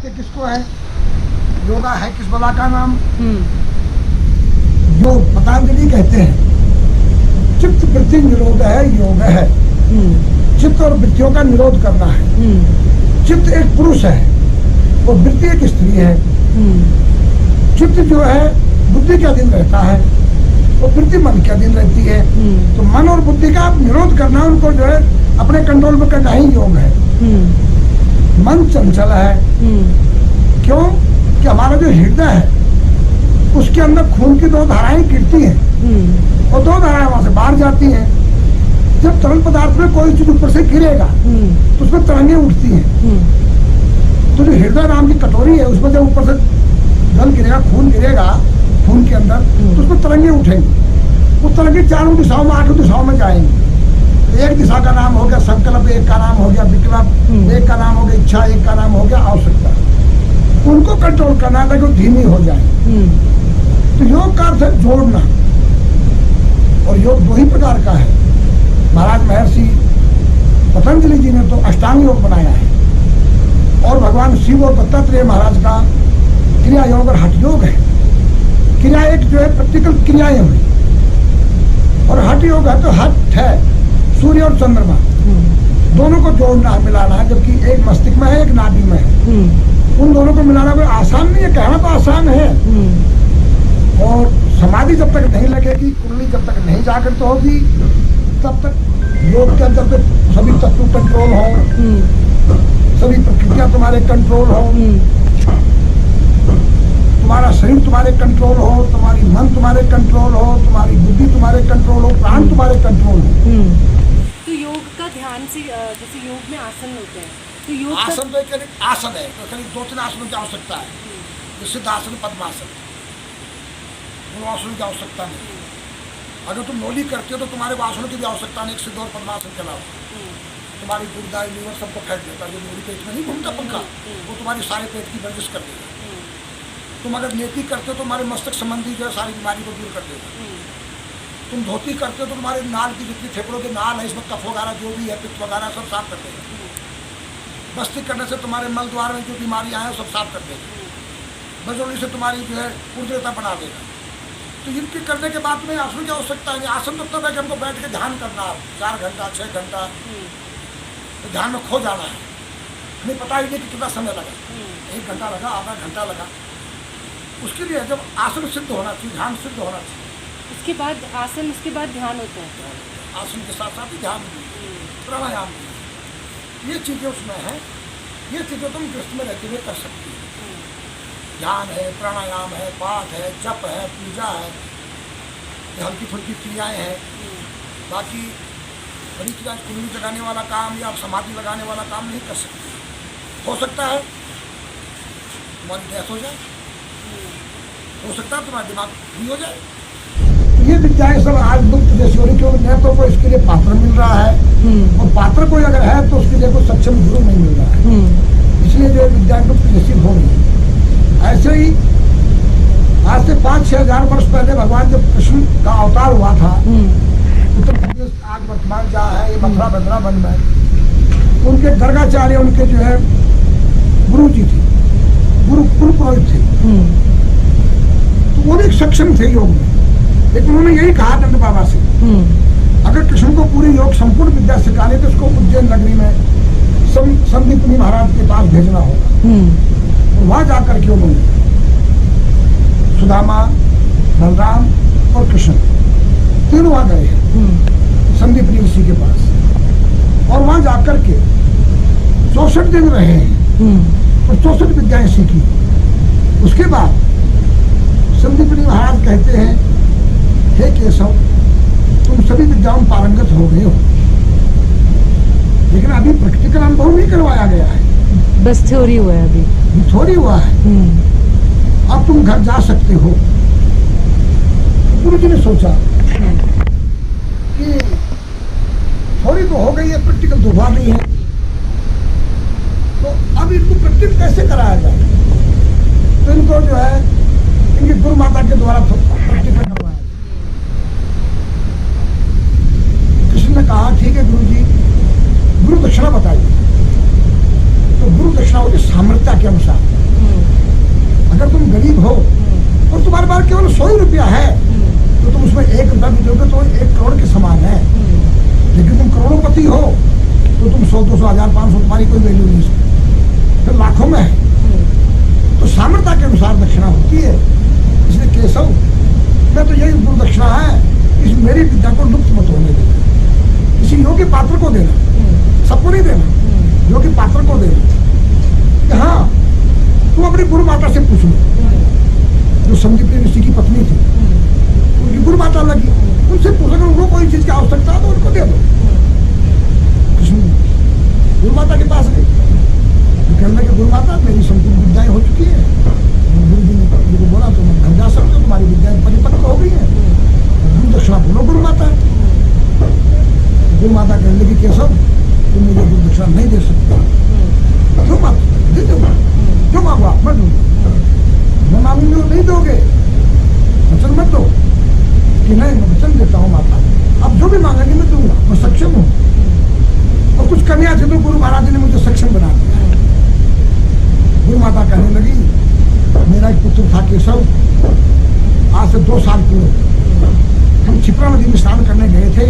कहते किसको है? योगा है किस बला का नाम? योग पतंजलि कहते हैं चित्त वृत्ति निरोध है, योग है। चित्त और वृत्तियों का निरोध करना है। चित्त एक पुरुष है और वृत्ति एक स्त्री है। चित्त जो है बुद्धि के अधीन रहता है और वृत्ति मन के अधीन रहती है। तो मन और बुद्धि का निरोध करना, उनको जो है अपने कंट्रोल में करना ही योग है। मन चंचल है, क्यों कि हमारा जो हृदय है उसके अंदर खून की दो धाराएं गिरती हैं और दो धाराएं वहां से बाहर जाती हैं। जब तरल पदार्थ में कोई चीज ऊपर से गिरेगा तो उसमें तरंगे उठती हैं। तो जो हृदय नाम की कटोरी है उसमें जब ऊपर से जल गिरेगा, खून गिरेगा खून के अंदर, तो उसमें तरंगे उठेंगी। वो तरंगे चारों दिशाओं में, आठों दिशाओं में जाएंगी। एक दिशा का नाम हो गया संकल्प, एक का नाम हो गया विकल्प, एक का नाम हो गया इच्छा, एक का नाम हो गया आवश्यकता। उनको कंट्रोल करना ताकि वो धीमी हो जाए। तो योग का अर्थ है जोड़ना, और योग दो ही प्रकार का है। महाराज महर्षि पतंजलि जी ने तो अष्टांग योग बनाया है, और भगवान शिव और दत्तात्रेय महाराज का क्रिया योग और हठ योग है। क्रिया एक जो है प्रैक्टिकल क्रियाएं हुई, और हठ योग है तो हठ है सूर्य और चंद्रमा, दोनों को जोड़ना है, मिलाना है। जबकि एक मस्तिष्क में है, एक नाभि में है। उन दोनों को मिलाना कोई आसान नहीं है, कहना तो आसान है। और समाधि जब तक नहीं लगेगी, कुंडली जब तक नहीं जागृत होगी, तब तक योग के अंदर सभी तत्व कंट्रोल हो, सभी प्रक्रिया तुम्हारे कंट्रोल हो, तुम्हारा शरीर तुम्हारे कंट्रोल हो, तुम्हारी मन तुम्हारे कंट्रोल हो, तुम्हारी बुद्धि तुम्हारे कंट्रोल हो, प्राण तुम्हारे कंट्रोल हो। तो योग का ध्यान से, जैसे योग में आसन होते हैं, तो योग आसन तो एक आसन है, तो करीब 2-3 आसनों की आवश्यकता है। सिद्धासन, पद्मासन, दोनों आसनों की आवश्यकता नहीं। अगर तुम नोली करते हो तो तुम्हारे आसनों की भी आवश्यकता नहीं, एक सिद्ध और पद्मासन के अलावा। तुम्हारी गुर्दा लीवर सबको फेंक देता है। जो नोली पेट में नहीं घूमता पंखा, वो तुम्हारी सारे पेट की वर्जिश कर देगा। तुम अगर नेति करते हो तो तुम्हारे मस्तक संबंधी जो है सारी बीमारी को दूर कर देगा। तुम धोती करते हो तो तुम्हारे नाल की जितनी फेफड़ों के नाल है, इसमें कफ वगैरह जो भी है, पित्त वगैरह सब साफ कर देगा। बस्ती करने से तुम्हारे मल द्वार में जो बीमारियां हैं सब साफ कर देगा। बजोली से तुम्हारी जो है उर्ज्वता बढ़ा देगा। तो इनके करने के बाद में आसन की आवश्यकता नहीं। आसन तो तब है कि हमको बैठ के ध्यान करना है 4 घंटा 6 घंटा, तो ध्यान में खो जाना है। हमें पता ही नहीं कि कितना समय लगा, 1 घंटा लगा, आधा घंटा लगा। उसके लिए जब आसन सिद्ध होना चाहिए, ध्यान सिद्ध होना चाहिए, उसके बाद आसन, उसके बाद ध्यान होता है। आसन के साथ साथ ही ध्यान भी, प्राणायाम भी, ये चीज़ें उसमें हैं। ये चीज़ें तुम गृहस्थ में रहते हुए कर सकती हो। ध्यान है, प्राणायाम है, पाठ है, जप है, पूजा है, हल्की फुल्की क्रियाएं हैं। बाकी बड़ी क्रिया, कुंडली लगाने वाला काम या समाधि लगाने वाला काम नहीं कर सकते। हो सकता है तुम्हारी डेथ हो जाए, हो सकता है तुम्हारा दिमाग फ्री हो जाए। तो ये विद्याएं सब आज मुक्त जैसी हो रही, क्योंकि न तो कोई इसके लिए पात्र मिल रहा है, और पात्र कोई अगर है तो उसके लिए कोई सक्षम गुरु नहीं मिल रहा है। इसलिए जो विद्याएं मुक्त जैसी हो रही है। ऐसे ही आज से 5-6 हजार वर्ष पहले भगवान जब कृष्ण का अवतार हुआ था, उत्तर प्रदेश आज वर्तमान जहाँ है ये मथुरा वृंदावन में, उनके गर्गाचार्य उनके जो है गुरु जी थे, गुरु पुरोहित थे। तो वो भी सक्षम थे योग में, लेकिन उन्होंने यही कहा नंद बाबा से, अगर कृष्ण को पूरी योग संपूर्ण विद्या सिखानी तो उसको उज्जैन नगरी में संदीपनी महाराज के पास भेजना होगा। वहां जाकर के उन्होंने सुदामा, बलराम और कृष्ण तीनों वहां गए हैं संदीपनी ऋषि के पास, और वहां जाकर के 64 दिन रहे हैं और 64 विद्याएं सीखी। उसके बाद संदीपनी महाराज कहते हैं, हे केशव, तुम सभी विद्याओं में पारंगत हो गए हो, लेकिन अभी प्रैक्टिकल अनुभव नहीं करवाया गया है, बस थ्योरी हुआ है, अभी थोड़ी हुआ है। अब तुम घर जा सकते हो। गुरु जी ने सोचा कि थोड़ी तो हो गई है, प्रैक्टिकल तो हुआ नहीं है, तो अब इनको प्रैक्टिकल कैसे कराया जाए। तो इनको जो है इनकी गुरु माता के द्वारा प्रैक्टिकल करवाया। कृष्ण ने कहा, ठीक है गुरु जी, गुरु दक्षिणा बताइए। तो गुरु गुरु दक्षिणा होती है सामर्थ्य के अनुसार। अगर तुम गरीब हो और तुम्हारे पास केवल 100 रुपया है तो तुम उसमें 1 रुपया भी दोगे तो 1 करोड़ के समान है। लेकिन तुम करोड़पति हो तो तुम 100, 200, 1000, 500 तुम्हारी कोई वैल्यू नहीं है, फिर लाखों में है। तो सामर्थ्य के अनुसार दक्षिणा होती है। इसलिए केशव मैं तो यही गुरु दक्षिणा है, इस मेरी विद्या को लुप्त मत होने देना। किसी योग्य पात्र को देना, सबको नहीं देना, योग्य पात्र को देना। हाँ, तुम अपनी गुरु माता से पूछ लो, जो संदीप ऋषि की पत्नी थी, उनकी गुरु माता लगी, उनसे पूछो अगर उनको कोई चीज की आवश्यकता है तो उनको दे दो। गुरु माता के पास गई, कहने लगे गुरु माता मेरी संपूर्ण विद्याएं हो चुकी है। गुरु जी ने मुझे बोला तुम घर जा सकते हो, तुम्हारी विद्याएं परिपक्व हो गई है, गुरु दक्षिणा बोलो गुरु माता। गुरु माता कहने लगी केशव तुम मुझे गुरु दक्षिणा नहीं दे सकते। क्यों माता? दे दूंगा, जो मांगो आप मैं दूंगा। मैं मांगूंगी वो नहीं दोगे, वचन मत दो कि नहीं मैं वचन देता हूँ माता, अब जो भी मांगेंगे मैं दूंगा, मैं सक्षम हूँ। और कुछ कमियां थी तो गुरु महाराज ने मुझे सक्षम बना दिया। गुरु माता कहने लगी मेरा एक पुत्र था केशव, आज से 2 साल पूर्व हम क्षिप्रा नदी में स्नान करने गए थे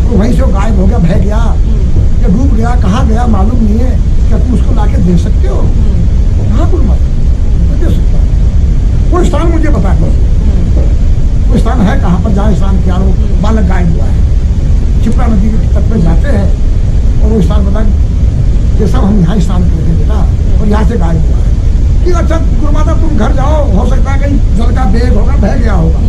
और वहीं से वो गायब हो गया, बह गया या डूब गया, कहाँ गया मालूम नहीं है। क्या तुम उसको लाके दे सकते हो? हाँ गुरु माता मैं दे सकता हूँ। कोई स्थान मुझे बता दो, कोई स्थान है कहाँ पर जहाँ स्नान किया हो बालक गायब हुआ है। क्षिप्रा नदी के तट पर जाते हैं और वो स्थान बता कि सब हम यहाँ स्नान करते थे बेटा और यहाँ से गायब हुआ है। कि अच्छा गुरु माता तुम घर जाओ, हो सकता है कहीं जल का बेग होगा, बह गया होगा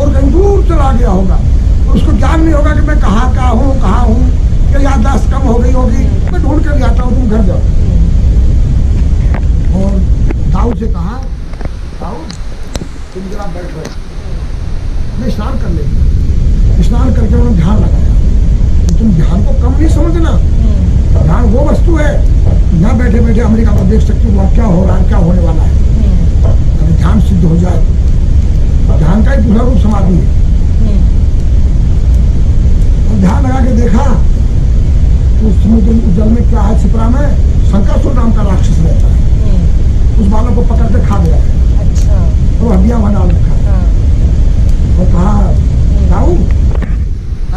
और कहीं दूर चला गया होगा, तो उसको ज्ञान नहीं होगा कि मैं कहाँ का हूँ, कहाँ हूँ, कि याददाश्त कम हो गई होगी, मैं ढूंढ कर जाता हूँ, तुम घर जाओ। और दाऊद से कहा दाऊद तुम जरा बैठ रहे, मैं स्नान कर लेंगे। स्नान करके उन्होंने ध्यान लगाया। तो तुम ध्यान को कम नहीं समझना, ध्यान वो वस्तु है यहाँ बैठे बैठे अमेरिका को देख सकते हो वहाँ क्या हो रहा है, क्या होने वाला है। अगर ध्यान सिद्ध हो जाए, ध्यान का एक दूसरा रूप समाधि है। और ध्यान लगा के देखा तो समुद्र जल में क्या है, छिपरा में शंकासुर नाम का राक्षस रहता है, उस बालक को पकड़ के खा गया। अच्छा। और हड्डियां वहां डाल रखा और कहा दाऊ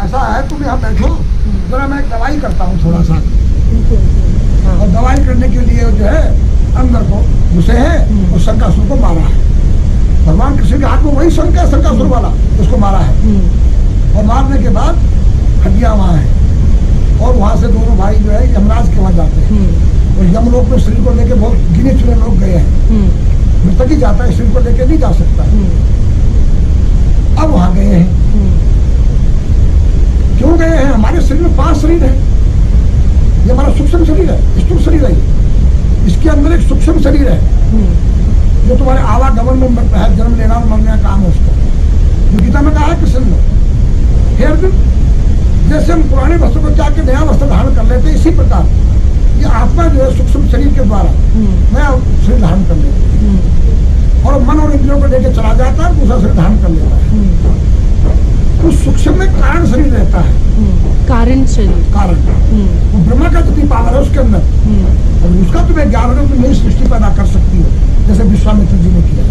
ऐसा है तुम यहाँ बैठो, जरा मैं एक दवाई करता हूँ थोड़ा सा। और दवाई करने के लिए जो है अंदर को घुसे हैं और शंकासुर को मारा है। भगवान कृष्ण के हाथ में वही शंकासुर वाला उसको मारा है। और मारने के बाद हड्डियां वहां है और वहां से दोनों भाई जो है यमराज के वहां जाते हैं। और यमलोक में शरीर को लेके बहुत गिने चुने लोग गए हैं, मृतक ही जाता है, शरीर को लेके नहीं जा सकता। अब वहां गए हैं, क्यों गए हैं? हमारे शरीर में 5 शरीर है। ये हमारा सूक्ष्म शरीर है, स्थूल शरीर है, इसके अंदर एक सूक्ष्म शरीर है जो तुम्हारे आवागमन में है, जन्म लेना और मरने का काम है उसका। जो गीता में कहा है कृष्ण ने, हे अर्जुन जैसे हम पुराने वस्त्र को त्याग के नया वस्त्र धारण कर लेते, इसी प्रकार ये आत्मा जो है सूक्ष्म शरीर के द्वारा नया शरीर धारण कर लेती है और मन और इंद्रियों को लेकर चला जाता है, दूसरा शरीर धारण कर लेता है। उस सूक्ष्म में कारण शरीर रहता है, कारण शरीर, कारण वो ब्रह्मा का जितनी पावर है उसके अंदर, और उसका तुम्हें ज्ञान होगा तो नई सृष्टि पैदा कर सकती हो, जैसे विश्वामित्र जी ने किया।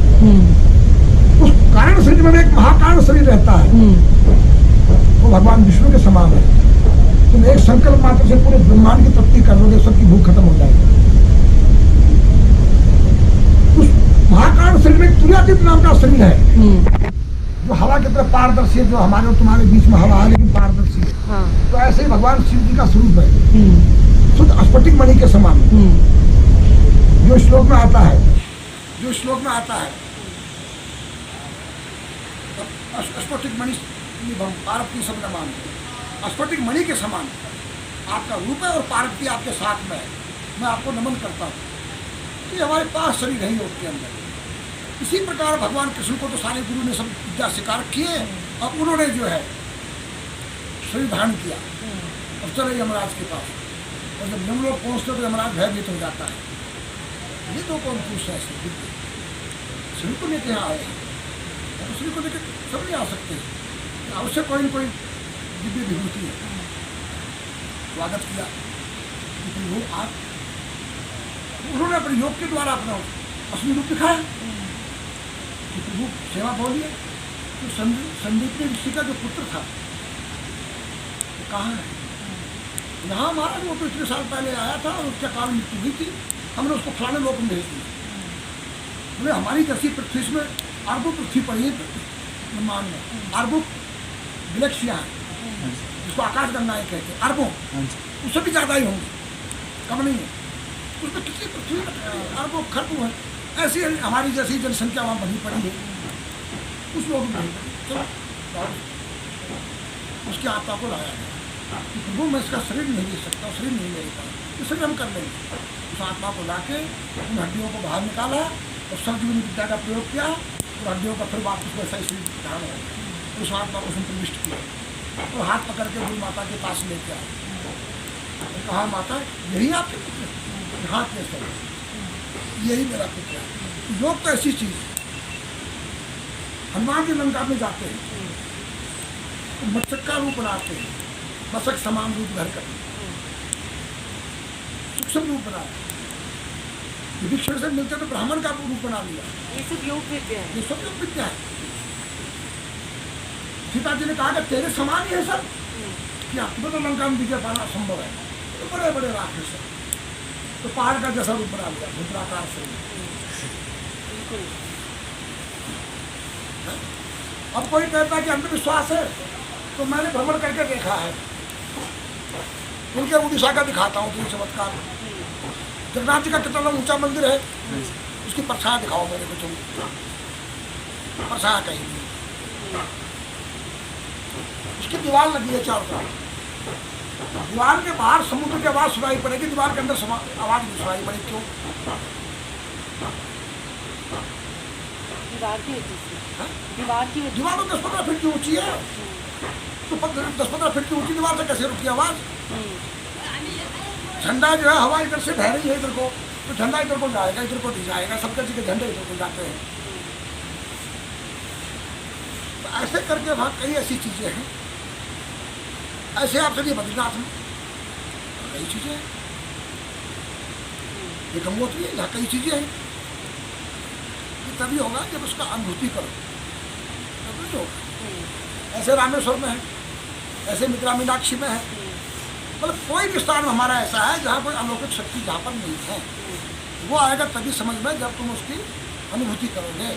उस कारण शरीर में एक महाकारण शरीर रहता है, वो भगवान विष्णु के समान है। तुम एक संकल्प मात्र से पूरे ब्रह्मांड की तृप्ति कर लोगे, सबकी भूख खत्म हो जाएगी। उस महाकारण शरीर में तुर्यातीत नाम का शरीर है जो हवा की तरह पारदर्शी है, जो हमारे और तुम्हारे बीच में हवा है लेकिन पारदर्शी है। हाँ। तो ऐसे ही भगवान शिव जी का स्वरूप है, शुद्ध स्फटिक मणि के समान। जो श्लोक में आता है, स्फटिक मणि पार्वती शब्द मान, स्फटिक मणि के समान आपका रूप है और पार्वती आपके साथ में है। मैं आपको नमन करता हूँ। तो हमारे 5 शरीर है योग के अंदर। इसी प्रकार भगवान कृष्ण को तो सारे गुरु ने सब विद्या स्वीकार किए, अब उन्होंने जो है शरीर धारण किया और चले यमराज के पास। और जब यमलोक पहुंचते तो यमराज भयभीत हो जाता है। ये तो कौन पूछता है शरीर को लेके यहाँ आए हैं, तो शरीर को लेकर सब नहीं आ सकते, अवश्य कोई न कोई दिव्य विभूति है। स्वागत किया, लेकिन वो आप उन्होंने अपने योग के द्वारा अपना असली रूप दिखाया कि प्रभु सेवा बोलिए। तो संदीप ऋषि का जो पुत्र था वो कहाँ है? यहाँ महाराज वो तो इतने साल पहले आया था और उसके काल मृत्यु हुई थी, हमने उसको फलाने लोक में भेज दिया। बोले हमारी जैसी पृथ्वी में अरबों पृथ्वी पड़ी है ब्रह्मांड में, अरबों गैलेक्सियाँ हैं जिसको आकाश गंगाएं कहते हैं, अरबों, उससे भी ज़्यादा ही होंगे, कम नहीं है। उसमें किसी पृथ्वी में अरबों खरबों है, ऐसी हमारी जैसी जनसंख्या वहाँ बनी पड़ी है, उस लोग में चलो उसकी आत्मा को लाया गया कि प्रभु मैं इसका शरीर नहीं दे सकता, शरीर नहीं ले पाया, तो शरीर हम कर लेंगे। उस आत्मा को लाके उन हड्डियों को बाहर निकाला और संजीवनी विद्या का प्रयोग किया और हड्डियों का फिर वापस वैसा ही शरीर धारण हो गया। उस आत्मा को उसने प्रविष्ट किया और हाथ पकड़ के गुरु माता के पास लेके आए और कहा माता यही आपके पुत्र है? हाँ कैसे? यही मेरा पुत्र है। योग तो ऐसी चीज है, हनुमान जी लंका में जाते हैं तो मत्स्य का रूप बनाते हैं, मशक समान रूप धर कर सूक्ष्म रूप बनाया, विभीषण से मिलते तो ब्राह्मण का रूप बना लिया। ये सब योग विद्या है। ये सब योग विद्या है। सीता जी ने कहा कि तेरे समान ही है सब, क्या तुम्हें तो लंका में विजय पाना असंभव है। तो बड़े बड़े राक्षस है तो पहाड़ का जैसा रूप बना लिया, रुद्राकार से। अब कोई कहता है कि अंधविश्वास है, तो मैंने भ्रमण करके देखा है, उनके उड़ीसा का दिखाता हूँ तुम चमत्कार। जगन्नाथ जी का कितना ऊंचा मंदिर है, उसकी परछाई दिखाओ मेरे को, तुम परछाई कहीं नहीं, उसकी दीवार लगी है चारों तरफ, दीवार के बाहर समुद्र की आवाज सुनाई पड़ेगी, दीवार के अंदर आवाज नहीं सुनाई पड़ेगी। क्यों? दीवार की वजह से। दीवार की वजह। दीवार तो 10-15 फीट की ऊंची है, तो 10-15 फीट की ऊंची दीवार से कैसे रुकी आवाज? झंडा जो है हवा इधर से बह रही है इधर को, तो झंडा इधर को जाएगा, इधर को नहीं जाएगा, सब किसी के झंडे इधर को जाते हैं। तो ऐसे करके वहाँ कई ऐसी चीजें हैं, ऐसे आप चलिए बद्रीनाथ में कई चीजें हैं, ये गंगोत्री है, यहाँ कई चीजें हैं। ये तभी होगा जब उसका अनुभूति करो, तब नहीं होगा। ऐसे रामेश्वर में है, ऐसे मिथिला मीनाक्षी में है, मतलब कोई भी स्थान हमारा ऐसा है जहाँ कोई अलौकिक शक्ति जहाँ पर नहीं है, वो आएगा तभी समझ में जब तुम उसकी अनुभूति करोगे।